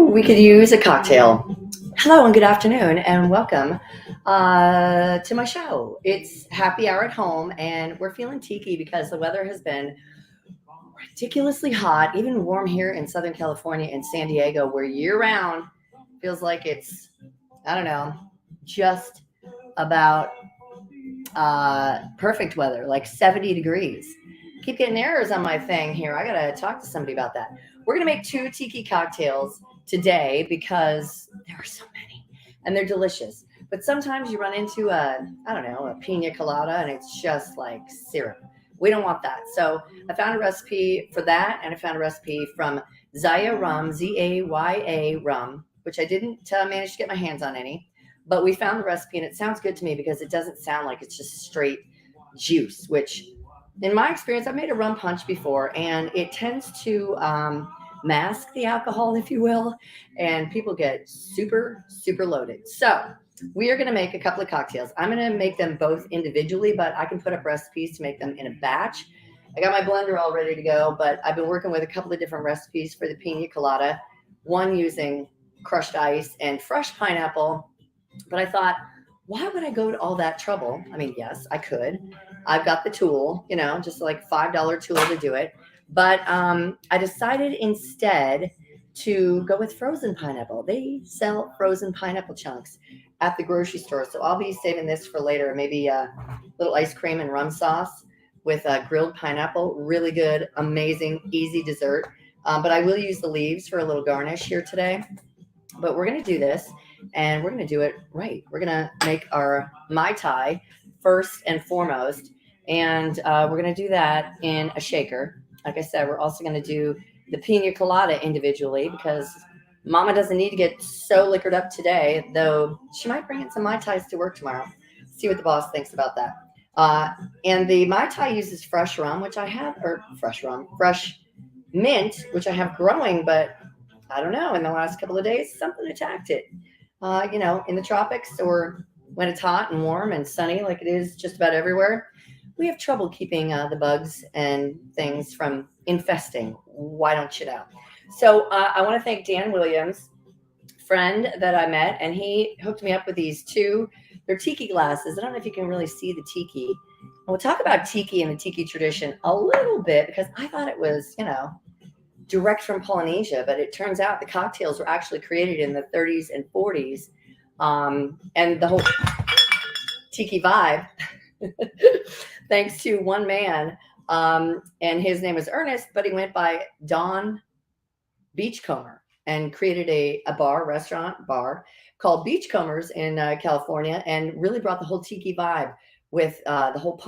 Ooh, we could use a cocktail. Hello and good afternoon and welcome to my show. It's happy hour at home and we're feeling tiki because the weather has been ridiculously hot, even warm here in Southern California and San Diego, where year round feels like it's, I don't know, just about perfect weather, like 70 degrees. Keep getting errors on my thing here. I gotta talk to somebody about that. We're gonna make 2 tiki cocktails today because there are so many and they're delicious. But sometimes you run into a Pina Colada and it's just like syrup. We don't want that. So I found a recipe for that, and I found a recipe from Zaya Rum, Zaya Rum, which I didn't manage to get my hands on any. But we found the recipe and it sounds good to me because it doesn't sound like it's just straight juice, which in my experience, I've made a rum punch before and it tends to mask the alcohol, if you will, and people get super, super loaded. So we are going to make a couple of cocktails. I'm going to make them both individually, but I can put up recipes to make them in a batch. I got my blender all ready to go, but I've been working with a couple of different recipes for the Pina Colada, one using crushed ice and fresh pineapple. But I thought, why would I go to all that trouble? I mean, yes, I could. I've got the tool, just like $5 tool to do it. But I decided instead to go with frozen pineapple. They sell frozen pineapple chunks at the grocery store. So I'll be saving this for later. Maybe a little ice cream and rum sauce with grilled pineapple. Really good, amazing, easy dessert. But I will use the leaves for a little garnish here today. But we're going to do this, and we're going to do it right. We're going to make our Mai Tai first and foremost, and we're going to do that in a shaker. Like I said, we're also going to do the Pina Colada individually because Mama doesn't need to get so liquored up today, though she might bring in some Mai Tais to work tomorrow. See what the boss thinks about that. And the Mai Tai uses fresh rum, which I have, or fresh mint, which I have growing, but I don't know, in the last couple of days, something attacked it. In the tropics or when it's hot and warm and sunny like it is just about everywhere, we have trouble keeping the bugs and things from infesting. Why don't you know? So I want to thank Dan Williams, friend that I met, and he hooked me up with these two. They're tiki glasses. I don't know if you can really see the tiki. And we'll talk about tiki and the tiki tradition a little bit because I thought it was, direct from Polynesia, but it turns out the cocktails were actually created in the 30s and 40s. And the whole tiki vibe, thanks to one man, and his name was Ernest, but he went by Donn Beachcomber and created a restaurant bar called Beachcombers in California, and really brought the whole tiki vibe with the whole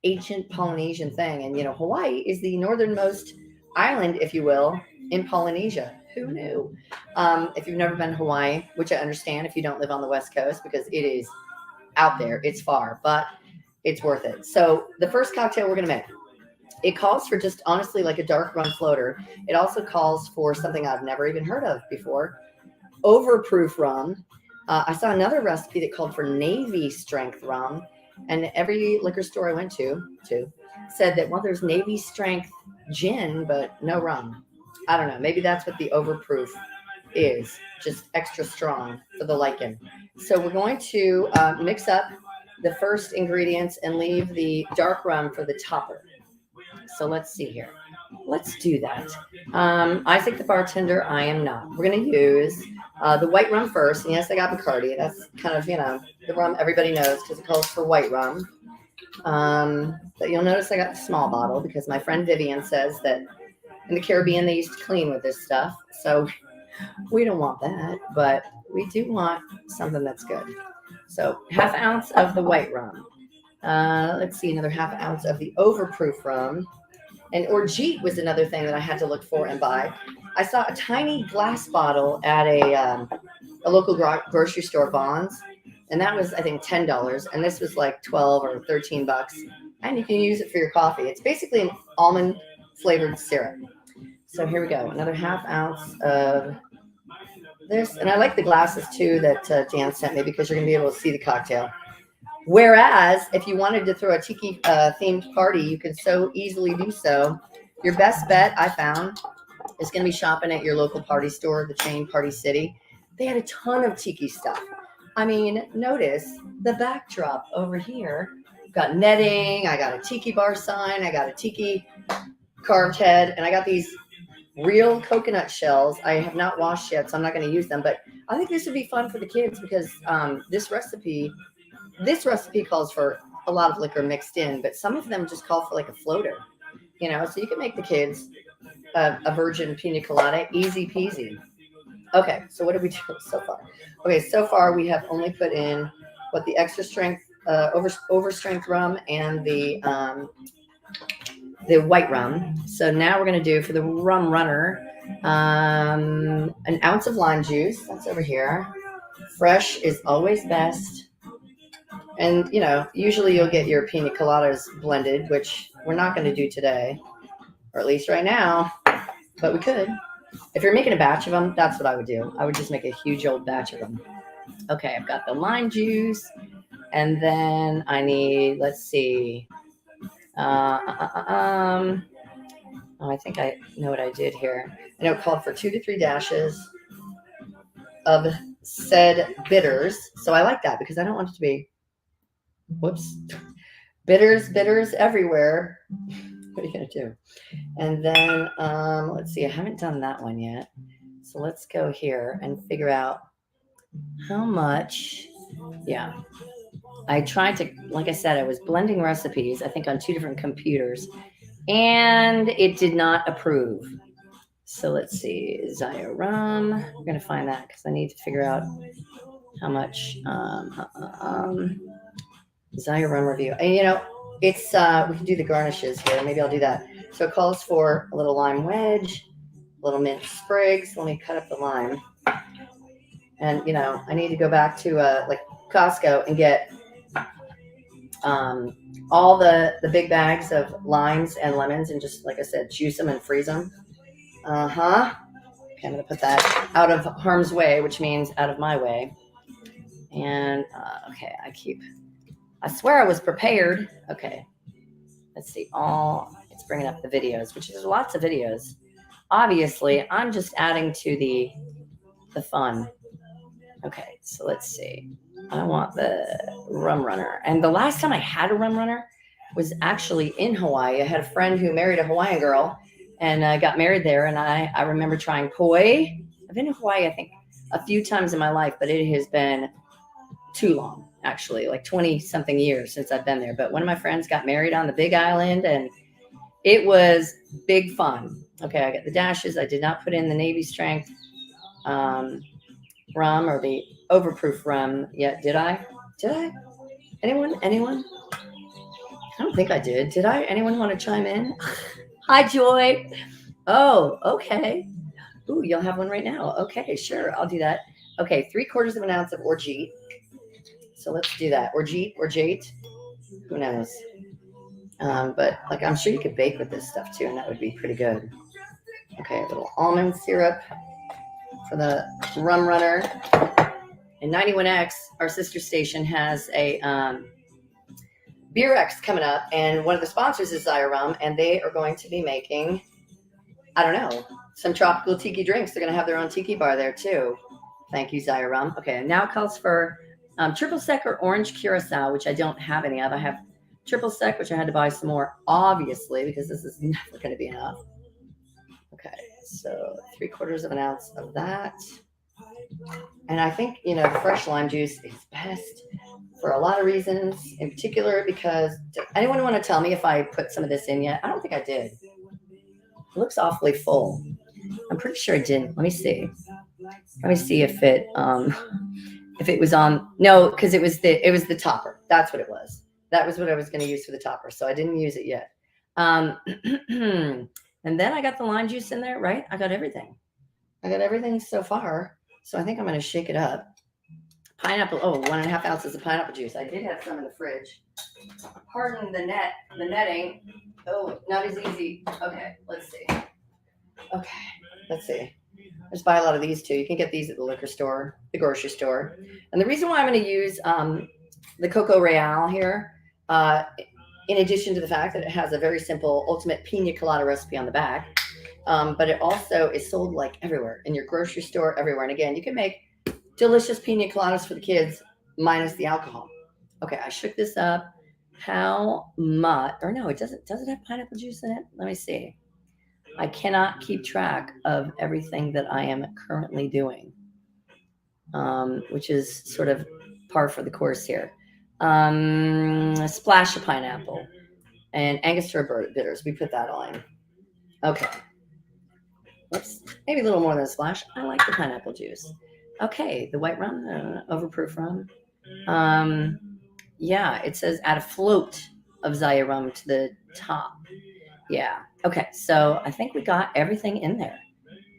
ancient Polynesian thing. And, Hawaii is the northernmost island, if you will, in Polynesia. Who knew? If you've never been to Hawaii, which I understand if you don't live on the West Coast, because it is out there, it's far, but it's worth it. So the first cocktail we're going to make, it calls for just honestly like a dark rum floater. It also calls for something I've never even heard of before, overproof rum. I saw another recipe that called for Navy strength rum, and every liquor store I went to said that, well, there's Navy strength gin, but no rum. I don't know. Maybe that's what the overproof is, just extra strong for the lichen. So we're going to mix up the first ingredients and leave the dark rum for the topper. So let's see here. Let's do that. Isaac the bartender, I am not. We're going to use the white rum first. And yes, I got Bacardi. That's kind of, the rum everybody knows because it calls for white rum. But you'll notice I got the small bottle because my friend Vivian says that in the Caribbean they used to clean with this stuff. So we don't want that, but we do want something that's good. So ½ ounce of the white rum. Let's see, another ½ ounce of the overproof rum. And orgeat was another thing that I had to look for and buy. I saw a tiny glass bottle at a local grocery store, Vons, and that was, I think, $10. And this was like $12 or $13. And you can use it for your coffee. It's basically an almond flavored syrup. So here we go. Another ½ ounce of this. And I like the glasses too that Dan sent me because you're going to be able to see the cocktail. Whereas if you wanted to throw a tiki themed party, you can so easily do so. Your best bet, I found, is going to be shopping at your local party store, the chain Party City. They had a ton of tiki stuff. I mean, notice the backdrop over here. Got netting. I got a tiki bar sign. I got a tiki carved head. And I got these real coconut shells. I have not washed yet, so I'm not going to use them. But I think this would be fun for the kids because this recipe calls for a lot of liquor mixed in, but some of them just call for like a floater, you know, so you can make the kids a virgin pina colada, easy peasy. Okay, so what did we do so far? Okay, so far we have only put in what the extra strength, over strength rum and the white rum. So now we're going to do for the rum runner, an ounce of lime juice. That's over here. Fresh is always best. And, you know, usually you'll get your pina coladas blended, which we're not going to do today, or at least right now, but we could. If you're making a batch of them, that's what I would do. I would just make a huge old batch of them. Okay, I've got the lime juice, and then I need, let's see. I think I know what I did here. I know it called for 2 to 3 dashes of said bitters. So I like that because I don't want it to be, whoops, bitters everywhere. What are you going to do? And then, let's see, I haven't done that one yet. So let's go here and figure out how much. Yeah. I tried to, like I said, I was blending recipes, I think on 2 different computers, and it did not approve. So let's see, Zaya Rum. We're going to find that because I need to figure out how much. Zaya Rum review. And, you know, it's, we can do the garnishes here. Maybe I'll do that. So it calls for a little lime wedge, a little mint sprigs. Let me cut up the lime. And, you know, I need to go back to, like Costco and get all the big bags of limes and lemons and just, like I said, juice them and freeze them. Okay, I'm going to put that out of harm's way, which means out of my way. And, okay, I swear I was prepared. Okay, let's see. It's bringing up the videos, which is lots of videos. Obviously, I'm just adding to the fun. Okay, so let's see. I want the rum runner. And the last time I had a rum runner was actually in Hawaii. I had a friend who married a Hawaiian girl and I got married there. And I remember trying poi. I've been to Hawaii, I think, a few times in my life, but it has been too long, actually, like 20 something years since I've been there. But one of my friends got married on the Big Island and it was big fun. Okay, I got the dashes. I did not put in the Navy strength rum or the overproof rum yet. Did I? Anyone? I don't think I did. Did I? Anyone want to chime in? Hi, Joy. Oh, okay. Ooh, you'll have one right now. Okay, sure. I'll do that. Okay, 3/4 of an ounce of orgeat. So let's do that. Orgeat. Who knows? But like, I'm sure you could bake with this stuff too, and that would be pretty good. Okay, a little almond syrup for the rum runner. And 91X, our sister station, has a Beer X coming up, and one of the sponsors is Zaya Rum, and they are going to be making, I don't know, some tropical tiki drinks. They're going to have their own tiki bar there too. Thank you, Zaya Rum. Okay, and now it calls for triple sec or orange curacao, which I don't have any of. I have triple sec, which I had to buy some more, obviously, because this is never going to be enough. Okay, so 3/4 of an ounce of that. And I think, you know, the fresh lime juice is best for a lot of reasons, in particular because, anyone want to tell me if I put some of this in yet? I don't think I did. It looks awfully full. I'm pretty sure I didn't. Let me see if it was on. No, because it was the topper. That's what it was. That was what I was going to use for the topper. So I didn't use it yet. And then I got the lime juice in there, right? I got everything so far. So I think I'm going to shake it up. Pineapple. Oh, 1.5 ounces of pineapple juice. I did have some in the fridge. Pardon the netting. Oh, not as easy. Okay, let's see. Just buy a lot of these too. You can get these at the liquor store, the grocery store. And the reason why I'm going to use the Coco Real here, in addition to the fact that it has a very simple ultimate pina colada recipe on the back, But it also is sold like everywhere in your grocery store, everywhere. And again, you can make delicious pina coladas for the kids minus the alcohol. Okay, I shook this up. How much? Or no, it doesn't. Does it have pineapple juice in it? Let me see. I cannot keep track of everything that I am currently doing, which is sort of par for the course here. A splash of pineapple and Angostura bitters. We put that on. Okay. Whoops. Maybe a little more than a splash. I like the pineapple juice. Okay. The white rum, overproof rum. Yeah, it says add a float of Zaya rum to the top. Yeah. Okay. So I think we got everything in there.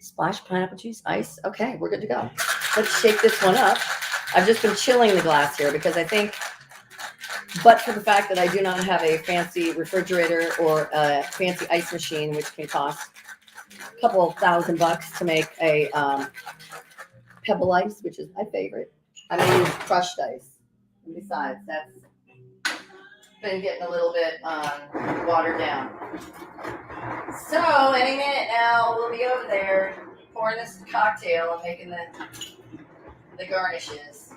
Splash pineapple juice, ice. Okay, we're good to go. Let's shake this one up. I've just been chilling the glass here because I think, but for the fact that I do not have a fancy refrigerator or a fancy ice machine, which can cost a couple $1,000 to make a pebble ice, which is my favorite. I'm going to use crushed ice. And besides, that's been getting a little bit watered down. So any minute now, we'll be over there pouring this cocktail and making the garnishes.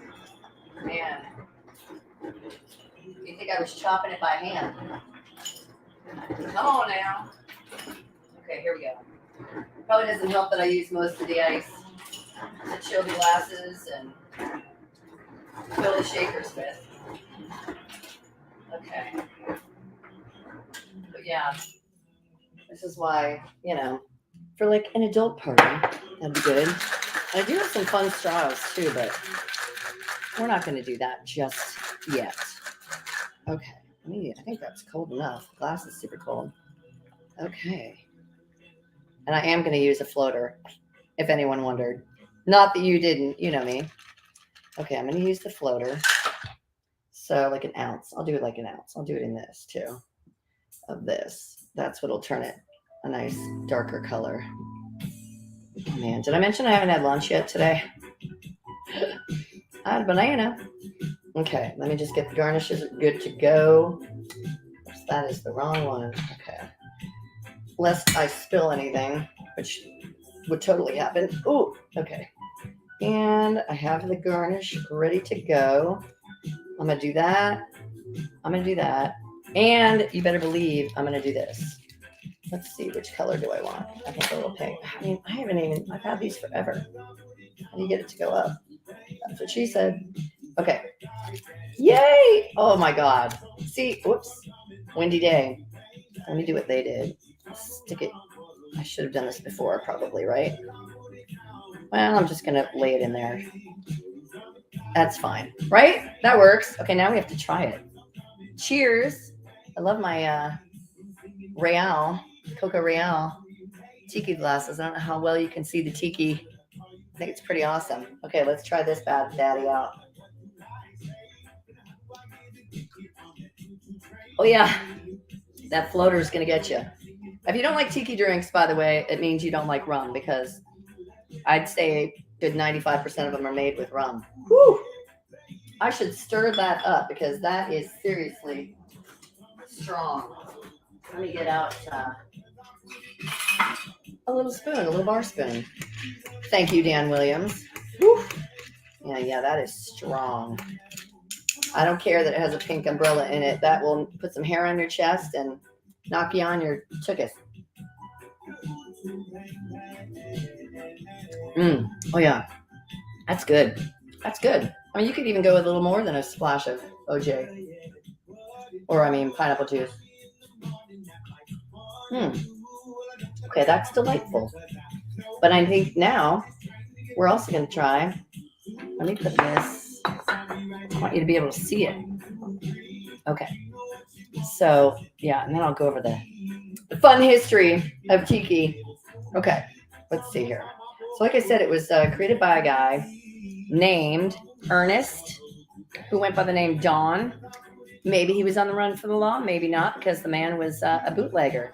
Man, you think I was chopping it by hand? Come on now. Okay, here we go. Probably doesn't help that I use most of the ice to chill the glasses and fill the shakers with. Okay. But yeah, this is why, for like an adult party, that'd be good. And I do have some fun straws too, but we're not going to do that just yet. Okay. I think that's cold enough. The glass is super cold. Okay. And I am going to use a floater, if anyone wondered. Not that you didn't, you know me. Okay, I'm going to use the floater. So like an ounce. I'll do it like an ounce. I'll do it in this too. Of this. That's what'll turn it a nice darker color. Man, did I mention I haven't had lunch yet today? I had a banana. Okay, let me just get the garnishes good to go. Oops, that is the wrong one. Okay. Lest I spill anything, which would totally happen. Ooh, okay. And I have the garnish ready to go. I'm going to do that. I'm going to do that. And you better believe I'm going to do this. Let's see, which color do I want? I think a little pink. I mean, I've had these forever. How do you get it to go up? That's what she said. Okay. Yay! Oh my God. See, whoops. Windy day. Let me do what they did. Stick it. I should have done this before, probably, right? Well, I'm just going to lay it in there. That's fine, right? That works. Okay, now we have to try it. Cheers. I love my Coco Real tiki glasses. I don't know how well you can see the tiki. I think it's pretty awesome. Okay, let's try this bad daddy out. Oh yeah, that floater is going to get you. If you don't like tiki drinks, by the way, it means you don't like rum, because I'd say a good 95% of them are made with rum. Whew. I should stir that up because that is seriously strong. Let me get out a little spoon, a little bar spoon. Thank you, Dan Williams. Whew. Yeah, that is strong. I don't care that it has a pink umbrella in it. That will put some hair on your chest and knock you on your chookus. Oh yeah, that's good. That's good. I mean, you could even go with a little more than a splash of OJ, or pineapple juice. Okay, that's delightful. But I think now we're also going to try. Let me put this. I want you to be able to see it. Okay. So yeah, and then I'll go over the fun history of tiki. Okay, let's see here. So like I said, it was created by a guy named Ernest, who went by the name Donn. Maybe he was on the run for the law, maybe not, because the man was a bootlegger.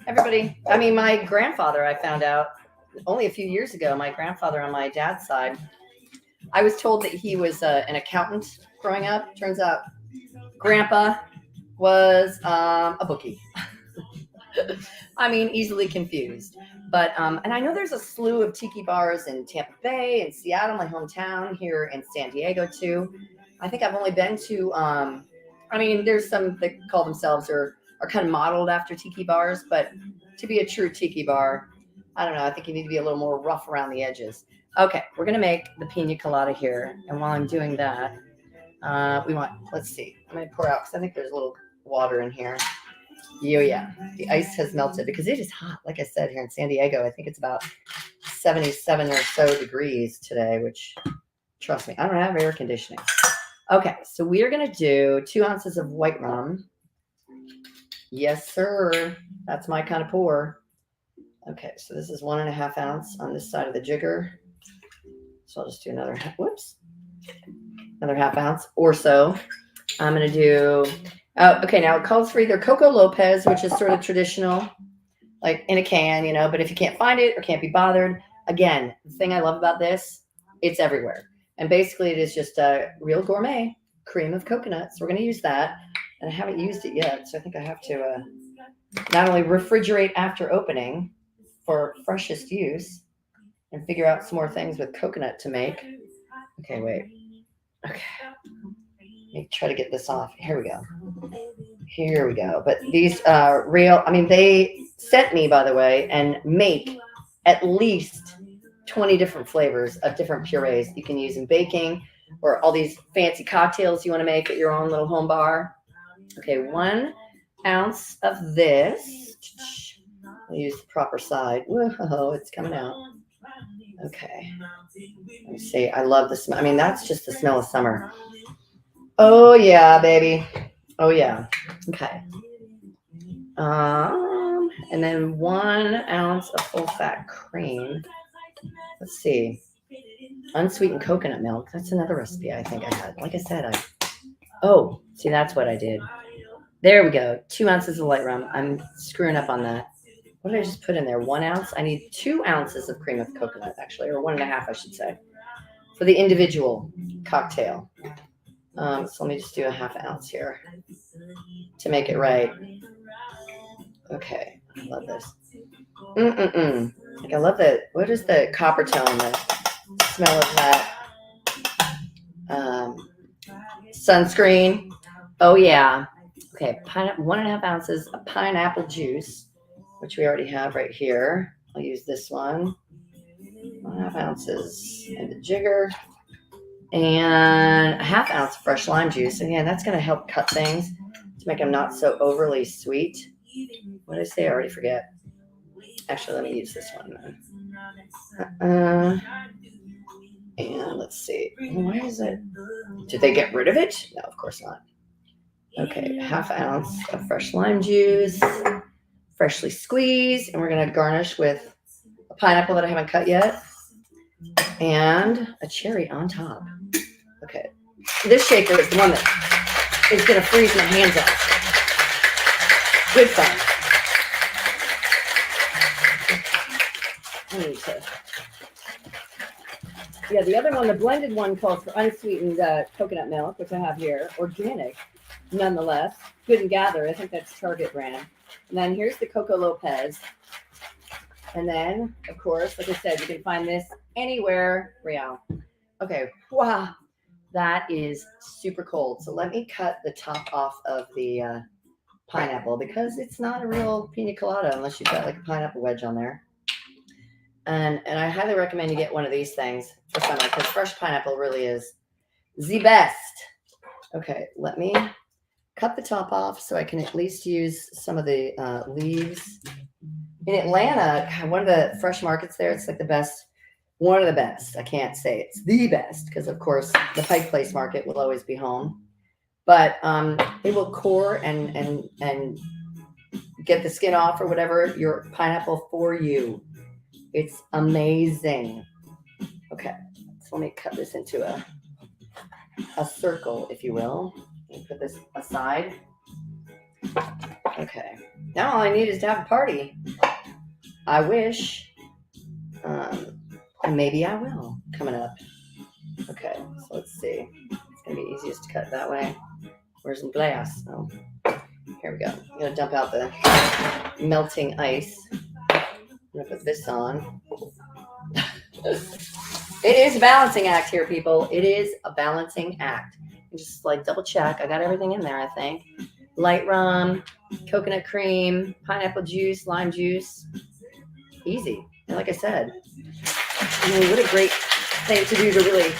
Everybody, my grandfather, I found out only a few years ago, my grandfather on my dad's side, I was told that he was an accountant growing up. Turns out grandpa was a bookie. I mean, easily confused. But and I know there's a slew of tiki bars in Tampa Bay and Seattle, my hometown, here in San Diego too. I think I've only been to I mean, there's some that call themselves or are kind of modeled after tiki bars, but to be a true tiki bar, I don't know. I think you need to be a little more rough around the edges. Okay, we're gonna make the pina colada here, and while I'm doing that, we want. Let's see. I'm gonna pour out because I think there's a little water in here. Yeah, the ice has melted because it is hot. Like I said, here in San Diego, I think it's about 77 or so degrees today, which, trust me, I don't have air conditioning. Okay, so we are going to do 2 ounces of white rum. Yes, sir. That's my kind of pour. Okay, so this is 1.5 ounce on this side of the jigger. So I'll just do another, another half ounce or so. I'm going to do, okay, now it calls for either Coco Lopez, which is sort of traditional, like in a can, you know, but if you can't find it or can't be bothered, again, the thing I love about this, it's everywhere. And basically it is just a real gourmet cream of coconut. So we're going to use that. And I haven't used it yet. So I think I have to not only refrigerate after opening for freshest use and figure out some more things with coconut to make. Okay, wait. Okay. Let me try to get this off. Here we go. Here we go. But these real, I mean, they sent me, by the way, and make at least 20 different flavors of different purees you can use in baking or all these fancy cocktails you want to make at your own little home bar. Okay, 1 ounce of this. I'll use the proper side. Whoa, it's coming out. Okay. Let me see. I love the smell. I mean, that's just the smell of summer. Oh, yeah, baby. Oh, yeah. Okay. And then 1 ounce of full fat cream. Let's see. Unsweetened coconut milk. That's another recipe I think I had. Like I said, oh, see, that's what I did. There we go. 2 ounces of light rum. I'm screwing up on that. What did I just put in there? 1 ounce? I need 2 ounces of cream of coconut, actually, or 1.5, I should say, for the individual cocktail. So let me just do a half ounce here to make it right. Okay, I love this. Like, I love the, what is the copper tone, the smell of that sunscreen. Oh, yeah. Okay, 1.5 ounces of pineapple juice, which we already have right here. I'll use this one. 1.5 ounces in the jigger. And a half ounce of fresh lime juice. And yeah, that's going to help cut things to make them not so overly sweet. What did I say? I already forget. Actually, let me use this one then. And let's see. Why is it? Did they get rid of it? No, of course not. Okay, half ounce of fresh lime juice, freshly squeezed. And we're going to garnish with a pineapple that I haven't cut yet and a cherry on top. Okay, this shaker is the one that is going to freeze my hands off. Good fun. I need to. Yeah, the other one, the blended one, calls for unsweetened coconut milk, which I have here, organic, nonetheless. Good and Gather, I think that's Target brand. And then here's the Coco Lopez. And then, of course, like I said, you can find this anywhere. Real. Okay, wow, that is super cold. So let me cut the top off of the pineapple because it's not a real pina colada unless you've got like a pineapple wedge on there. And I highly recommend you get one of these things for summer because fresh pineapple really is the best. Okay, let me cut the top off so I can at least use some of the leaves. In Atlanta, one of the fresh markets there, it's like the best, one of the best. I can't say it's the best because, of course, the Pike Place Market will always be home. But they will core and get the skin off or whatever, your pineapple for you. It's amazing. Okay, so let me cut this into a circle, if you will. Let me put this aside. Okay, now all I need is to have a party. I wish, and maybe I will coming up. Okay, so let's see. It's gonna be easiest to cut that way. Where's some glass? Oh, Here we go. I'm going to dump out the melting ice. I'm going to put this on. It is a balancing act here, people. It is a balancing act. Just like double check. I got everything in there, I think. Light rum, coconut cream, pineapple juice, lime juice. Easy. And like I said, what a great thing to do to really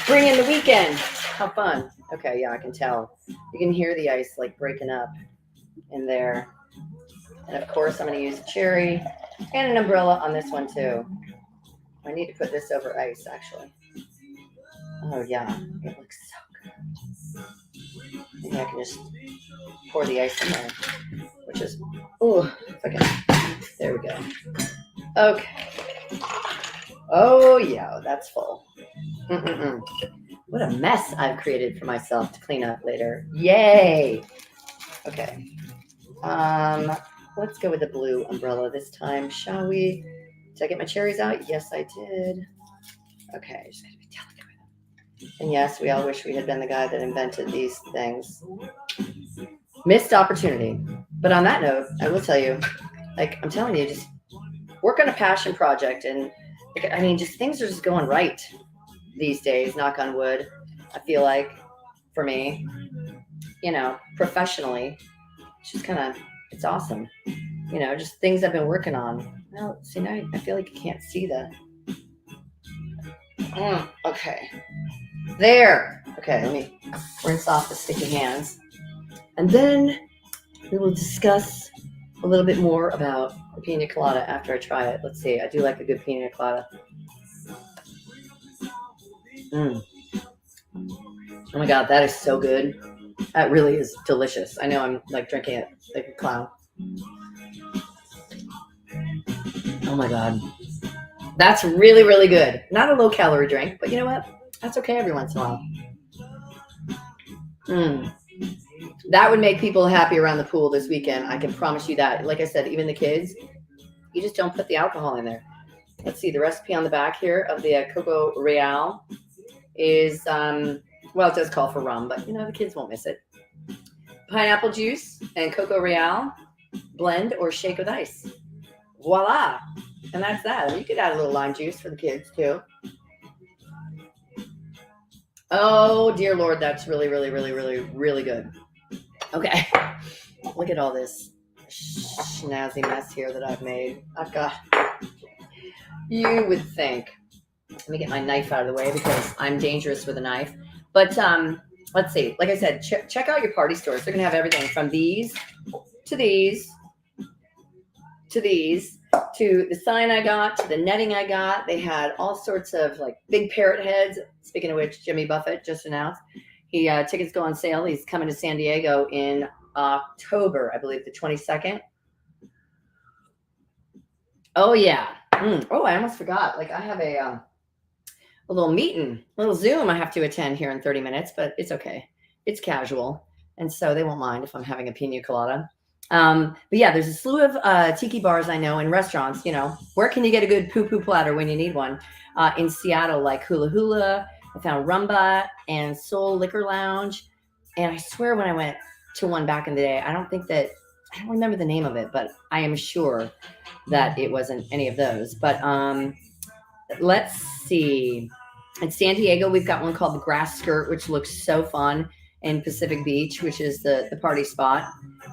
bring in the weekend. How fun. Okay, yeah, I can tell. You can hear the ice like breaking up in there. And of course, I'm going to use a cherry and an umbrella on this one too. I need to put this over ice, actually. Oh, yeah. It looks so good. Maybe I can just pour the ice in there, which is, oh, if I can. There we go. Okay. Oh, yeah, that's full. What a mess I've created for myself to clean up later. Yay. Okay. Let's go with the blue umbrella this time, shall we? Did I get my cherries out? Yes, I did. Okay, just gotta be delicate with them. And yes, we all wish we had been the guy that invented these things. Missed opportunity. But on that note, I will tell you, like I'm telling you, just work on a passion project. And I mean, just things are just going right these days, knock on wood. I feel like for me, professionally, it's just kind of, it's awesome. Just things I've been working on. Well, see, now I feel like you can't see the. Okay. There. Okay, let me rinse off the sticky hands. And then we will discuss a little bit more about the Pina Colada after I try it. Let's see. I do like a good Pina Colada. Oh my God, that is so good. That really is delicious. I know I'm like drinking it like a clown. Oh my God. That's really, really good. Not a low calorie drink, but you know what? That's okay every once in a while. That would make people happy around the pool this weekend. I can promise you that. Like I said, even the kids, you just don't put the alcohol in there. Let's see, the recipe on the back here of the Coco Real is, well, it does call for rum, but the kids won't miss it. Pineapple juice and Coco Real, blend or shake with ice. Voila. And that's that. You could add a little lime juice for the kids too. Oh, dear Lord, that's really, really, really, really, really good. Okay. Look at all this snazzy mess here that I've made. You would think. Let me get my knife out of the way because I'm dangerous with a knife. But let's see. Like I said, check out your party stores. They're going to have everything from these to these to these to the sign I got to the netting I got. They had all sorts of like big parrot heads. Speaking of which, Jimmy Buffett just announced tickets go on sale. He's coming to San Diego in October, I believe, the 22nd. Oh yeah. Oh, I almost forgot. Like I have a little meeting, a little Zoom I have to attend here in 30 minutes, but it's okay. It's casual, and so they won't mind if I'm having a pina colada. But yeah, there's a slew of tiki bars I know and restaurants. Where can you get a good poo-poo platter when you need one? In Seattle, like Hula Hula. I found Rumba and Soul Liquor Lounge. And I swear when I went to one back in the day, I don't remember the name of it, but I am sure that it wasn't any of those. But let's see. In San Diego, we've got one called the Grass Skirt, which looks so fun, in Pacific Beach, which is the party spot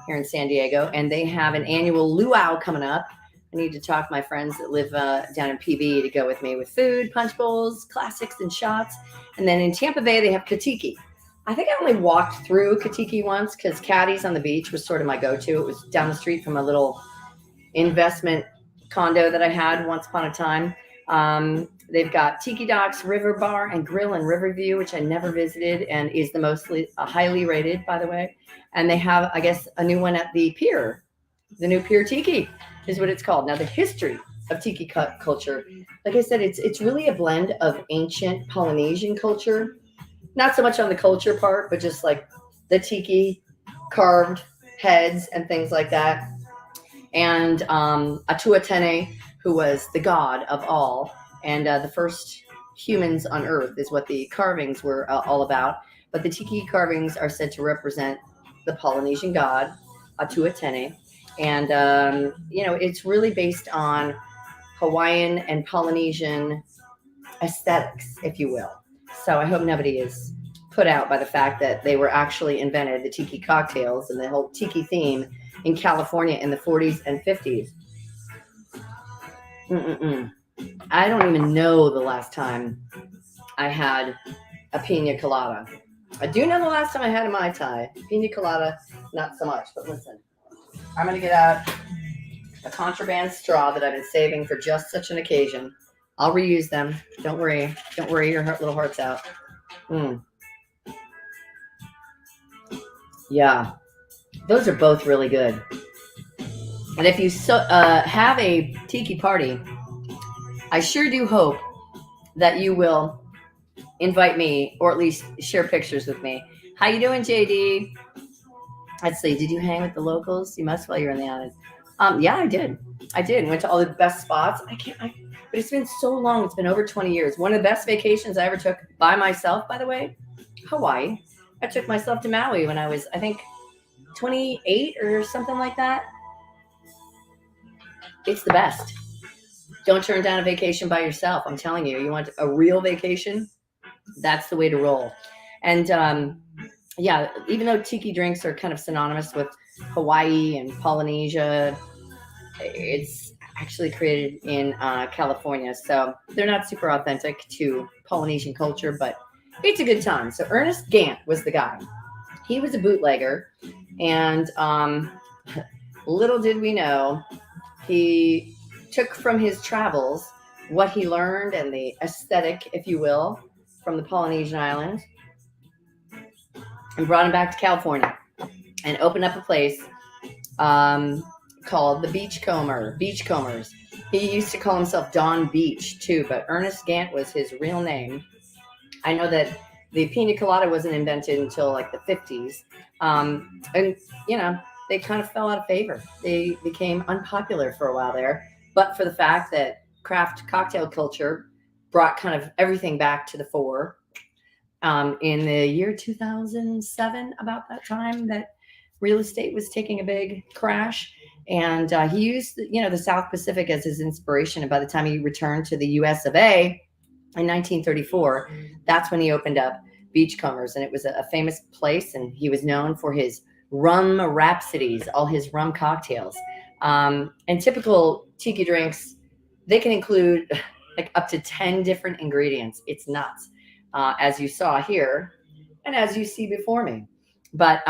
here in San Diego. And they have an annual luau coming up. I need to talk to my friends that live down in PB to go with me with food, punch bowls, classics, and shots. And then in Tampa Bay, they have Katiki. I think I only walked through Katiki once because Caddy's on the beach was sort of my go-to. It was down the street from a little investment condo that I had once upon a time. They've got Tiki Docks, River Bar, and Grill in Riverview, which I never visited and is the most highly rated, by the way. And they have, I guess, a new one at the pier. The new Pier Tiki is what it's called. Now, the history of Tiki culture, like I said, it's really a blend of ancient Polynesian culture. Not so much on the culture part, but just like the Tiki carved heads and things like that. And Atuatene, who was the god of all. And the first humans on Earth is what the carvings were all about. But the Tiki carvings are said to represent the Polynesian god, Atuatene. And, it's really based on Hawaiian and Polynesian aesthetics, if you will. So I hope nobody is put out by the fact that they were actually invented, the tiki cocktails and the whole tiki theme in California in the 40s and 50s. I don't even know the last time I had a pina colada. I do know the last time I had a Mai Tai. Pina colada, not so much. But listen, I'm going to get out a contraband straw that I've been saving for just such an occasion. I'll reuse them. Don't worry. Don't worry your little hearts out. Yeah, those are both really good. And if you have a tiki party, I sure do hope that you will invite me, or at least share pictures with me. How you doing, JD? Let's see. Did you hang with the locals? You must while you're in the island. Yeah, I did. Went to all the best spots. But it's been so long. It's been over 20 years. One of the best vacations I ever took by myself, by the way, Hawaii. I took myself to Maui when I was, I think, 28 or something like that. It's the best. Don't turn down a vacation by yourself. I'm telling you, you want a real vacation? That's the way to roll. And yeah, even though tiki drinks are kind of synonymous with Hawaii and Polynesia, it's actually created in California. So they're not super authentic to Polynesian culture, but it's a good time. So Ernest Gantt was the guy. He was a bootlegger. And little did we know, he took from his travels what he learned and the aesthetic, if you will, from the Polynesian islands, and brought him back to California and opened up a place called the Beachcombers. He used to call himself Donn Beach too, but Ernest Gantt was his real name. I know that the Pina Colada wasn't invented until like the 50s. And, they kind of fell out of favor. They became unpopular for a while there, but for the fact that craft cocktail culture brought kind of everything back to the fore. In the year 2007, about that time, that real estate was taking a big crash. And he used, the South Pacific as his inspiration. And by the time he returned to the US of A in 1934, that's when he opened up Beachcombers. And it was a famous place. And he was known for his Rhum Rhapsodies, all his rum cocktails. And typical tiki drinks, they can include like up to 10 different ingredients. It's nuts, as you saw here and as you see before me. But,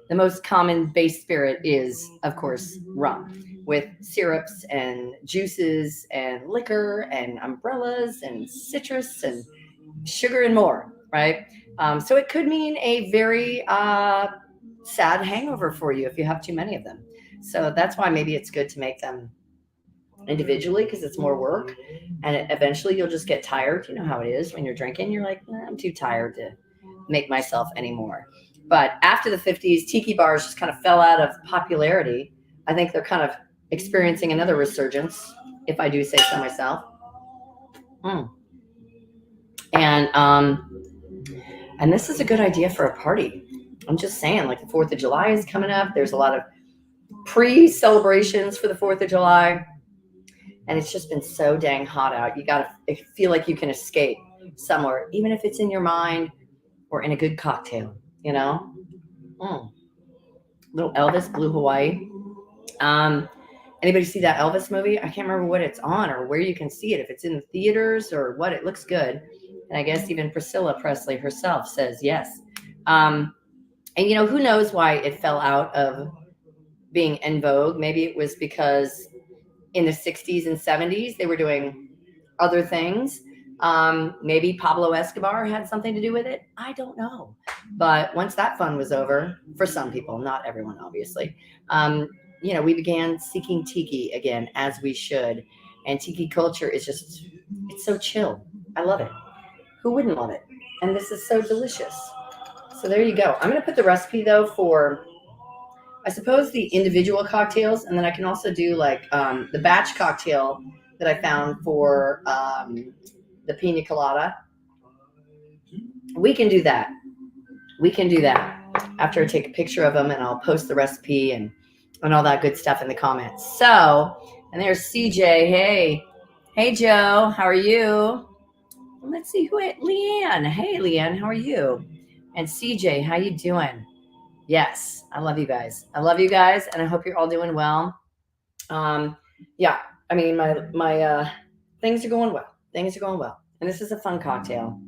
the most common base spirit is, of course, rum, with syrups and juices and liquor and umbrellas and citrus and sugar and more, right? So it could mean a very sad hangover for you if you have too many of them. So that's why maybe it's good to make them individually, because it's more work, and eventually you'll just get tired. You know how it is when you're drinking. You're like, I'm too tired to make myself anymore. But after the 50s, tiki bars just kind of fell out of popularity. I think they're kind of experiencing another resurgence, if I do say so myself. And this is a good idea for a party. I'm just saying, like the 4th of July is coming up. There's a lot of pre-celebrations for the 4th of July. And it's just been so dang hot out. You got to feel like you can escape somewhere, even if it's in your mind or in a good cocktail, Little Elvis, Blue Hawaii. Anybody see that Elvis movie? I can't remember what it's on or where you can see it, if it's in the theaters or what. It looks good. And I guess even Priscilla Presley herself says yes. And, who knows why it fell out of being in vogue. Maybe it was because in the 60s and 70s, they were doing other things. Maybe Pablo Escobar had something to do with it. I don't know. But once that fun was over, for some people, not everyone, obviously, we began seeking tiki again, as we should. And tiki culture is it's so chill. I love it. Who wouldn't love it? And this is so delicious. So there you go. I'm going to put the recipe, though, for, I suppose, the individual cocktails. And then I can also do like the batch cocktail that I found for the Pina Colada. We can do that. after I take a picture of them, and I'll post the recipe and all that good stuff in the comments. So, and there's CJ. Hey Joe, how are you? Let's see who it. Leanne. Hey Leanne, how are you? And CJ, how you doing? Yes, I love you guys. I love you guys, and I hope you're all doing well. Yeah, I mean my things are going well. Things are going well, and this is a fun cocktail.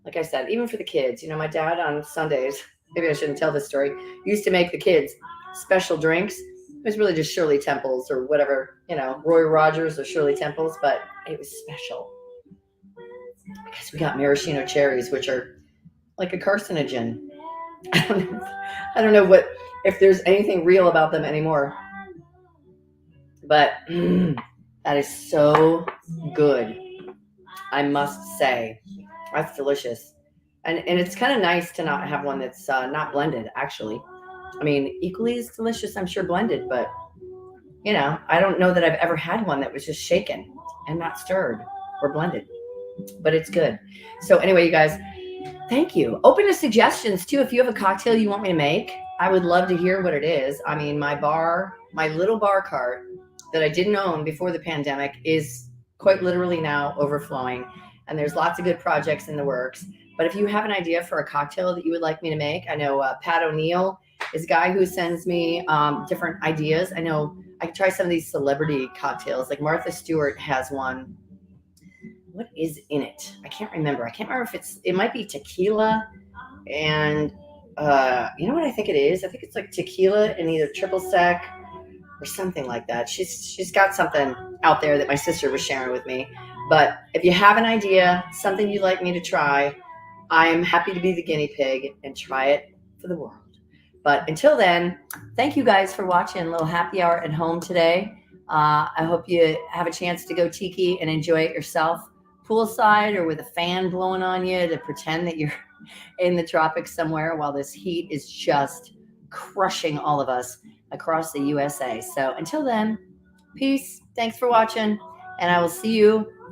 Like I said, even for the kids. You know, my dad on Sundays. Maybe I shouldn't tell this story. Used to make the kids special drinks. It was really just Shirley Temples or whatever, you know, Roy Rogers or Shirley Temples, but it was special because we got maraschino cherries, which are like a carcinogen. I don't know what if there's anything real about them anymore, but that is so good. I must say, that's delicious, and it's kind of nice to not have one that's not blended. Actually, I mean, equally as delicious, I'm sure, blended, but you know, I don't know that I've ever had one that was just shaken and not stirred or blended, but it's good. So anyway, you guys, thank you. Open to suggestions too. If you have a cocktail you want me to make, I would love to hear what it is. I mean, my little bar cart that I didn't own before the pandemic is quite literally now overflowing. And there's lots of good projects in the works. But if you have an idea for a cocktail that you would like me to make, I know Pat O'Neill is a guy who sends me different ideas. I know I could try some of these celebrity cocktails. Like Martha Stewart has one. What is in it? I can't remember. I can't remember if it might be tequila and you know what I think it is? I think it's like tequila and either triple sec or something like that. She's got something out there that my sister was sharing with me. But if you have an idea, something you'd like me to try, I am happy to be the guinea pig and try it for the world. But until then, thank you guys for watching a little happy hour at home today. I hope you have a chance to go tiki and enjoy it yourself, poolside or with a fan blowing on you to pretend that you're in the tropics somewhere while this heat is just crushing all of us across the USA. So until then, peace. Thanks for watching, and I will see you